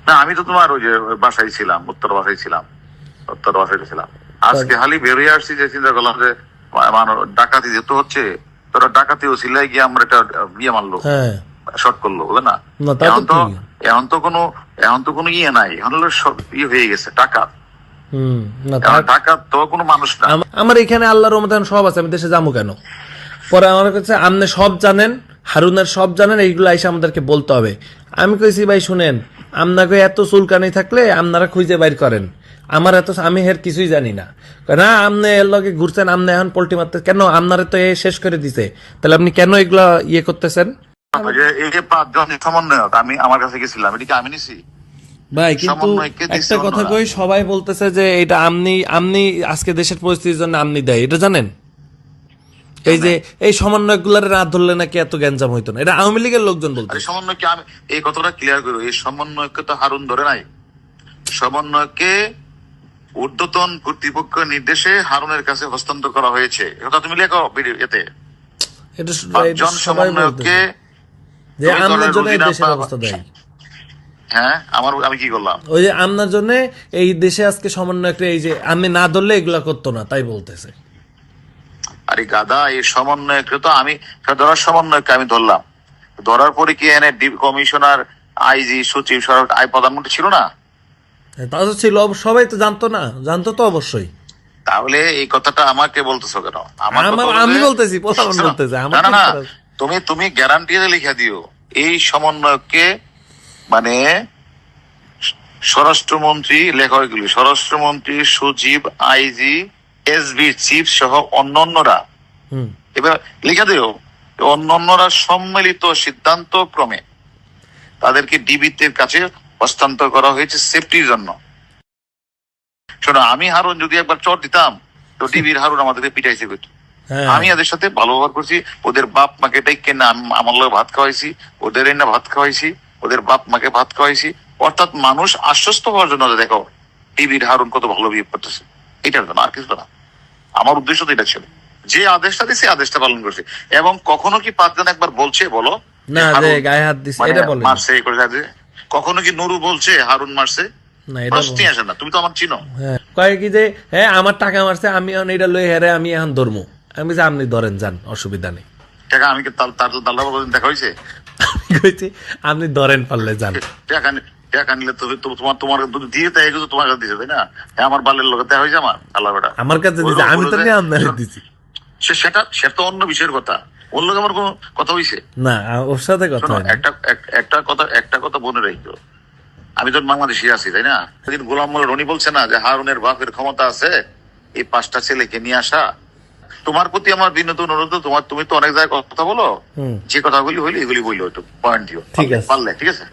না আমি তো তোমার ওই যে বাসায় ছিলাম, উত্তর বাসায় ছিলাম। আজকে খালি বেরিয়ে আসছি যে চিন্তা করলাম যে ডাকাতি যেহেতু হচ্ছে, তোরা ডাকাতি ও সিলাই গিয়ে আমরা এটা বিয়ে মারলো, শর্ট করলো, বুঝলে না? এখন তো কোনো ইয়ে নাই, এখন হলো সব ইয়ে হয়ে গেছে টাকা। টাকা তো কোনো মানুষ না। আমার এখানে আল্লাহর রহমতে সব আছে, আমি দেশে যাবো কেন? পরে আমার কাছে আপনি সব জানেন, হারুনের সব জানেন, এইগুলো এসে আমাদেরকে বলতে হবে। আমি কইছি ভাই শুনেন, আপনাকে এত চুলকানি থাকলে আপনারা খুঁজে বাইর করেন, আমার আমি এর কিছুই জানি না। না আপনি এর লগে ঘুরছেন, আপনি এখন পোল্টি মারতে কেন? আপনারা তো এ শেষ করে দিছে, তাহলে আপনি কেন এগুলা ইয়ে করতেছেন? এই যে 5 জন সমন্বয়ক আমি আমার কাছে গেছিলাম, এটা কি আমি নিছি? ভাই কিন্তু একটা কথা কই, সবাই বলতেছে যে এটা আমনি আজকে দেশের পরিস্থিতির জন্য আমনি দেয়, এটা জানেন? এই যে এই সমন্বয়ক গুলার রাত ধরলে নাকি এত গ্যাঞ্জাম হইতো না, এটা আওয়ামী লীগের লোকজন বলতো। সমন্বয়কে আমি এই কথাটা ক্লিয়ার করবো, এই সমন্বয়কে তো হারুন ধরে নাই। সমন্বয়কে ঊর্ধ্বতন কর্তৃপক্ষ নির্দেশে হারুনের কাছে হস্তান্তর করা হয়েছে, এটা তুমি লেখো এতে। জন সমন্বয়ককে যে আমনের জন্য এই দেশের অবস্থা দেয়। হ্যাঁ, আমি কি করলাম? ওই যে আমনার জন্য এই দেশে আজকে সমন্বয়করা, এই যে আমি না ধরলে এগুলা করতো না, তাই বলতেছে। আরে গাদা, এই সমন্বয়কে তো আমি ধরার সমন্বয়কে আমি ধরলাম, ধরার পরে কি এনে কমিশনার, আইজি, সচিব, প্রধানমন্ত্রী ছিল না? তা তো ছিল, সবাই তো জানতো না? জানতো তো অবশ্যই। তাহলে এই কথাটা আমাকে বলতেছো কেন? আমি বলতেছি, না, তুমি গ্যারান্টি লিখে দিও এই সমন্বয়কে, মানে স্বরাষ্ট্রমন্ত্রী, লেখা এগুলি স্বরাষ্ট্রমন্ত্রী, সচিব, আইজি, এসবি চিফ সহ অন্যান্যরা, এবার লিখে দিও অন্যান্যরা সম্মিলিত সিদ্ধান্ত ক্রমে তাদেরকে ডিবির কাছে হস্তান্তর করা হয়েছে সেফটির জন্য। শোনো, আমি হারুন যদি একবার চট দিতাম তো ডিবির হারুন আমাদেরকে পিটাইছে করতো। আমি এদের সাথে ভালো ব্যবহার করছি, ওদের বাপ মাকে ডাইকে না আমার লোক ভাত খাওয়াইছি, ওদের না ভাত খাওয়াইছি, ওদের বাপ মাকে ভাত খাওয়াইছি। অর্থাৎ মানুষ আশ্বস্ত হওয়ার জন্য দেখো ডিবির হারুন কত ভালো বিহেভ করতেছে, এটার জন্য, আর কিছু না। আমার উদ্দেশ্য তো এটা ছিল, যে আদেশটা দিছে আদেশটা পালন করছে। এবং কখনো কি 5 জন একবার বলছে বলো না যে গায়ে হাত দিছে, এটা বলে মারছে করে যাচ্ছে? কখনো কি নুরু বলছে হারুন মারছে? না, এটা প্রশ্নই আসে না। তুমি তো আমার চিনো। কয় কি যে হ্যাঁ আমার টাকা মারছে, আমি এখন এটা লই হেরে আমি এখন ধরমু। আমি যে আপনি ধরেন যান, অসুবিধা নেই। টাকা আমি কি তার দাল্লা বাবা দেখা হয়েছে? আমি কইছি আপনি ধরেন পারলে যান। টাকা নিলে তো তোমার দিয়ে তাই এগুলো তোমার কাছে দিছে, তাই না? আমার বালের লোক দেখা হয়েছে আমার আল্লাহ বেটা আমার কাছে দিছে, আমি তো নিয়ে আপনার দিছি। সেটা অন্য বিষয়ের কথা, ওর লোক আমার কোনো কথা হয়েছে না, ওর সাথে কথা একটা কথা মনে রাখো, আমি তো বাংলাদেশি আছি, তাই না? সেদিন গোলাম মোল্লা রনি বলছে না যে হারুনের বাপের ক্ষমতা আছে এই 5টা ছেলেকে নিয়ে আসা। তোমার প্রতি আমার বিনীত অনুরোধ, তুমি তো অনেক জায়গায় কথা বলো, যে কথাগুলি হইলে এগুলি বললো, একটু পয়েন্ট দিও, ঠিক আছে?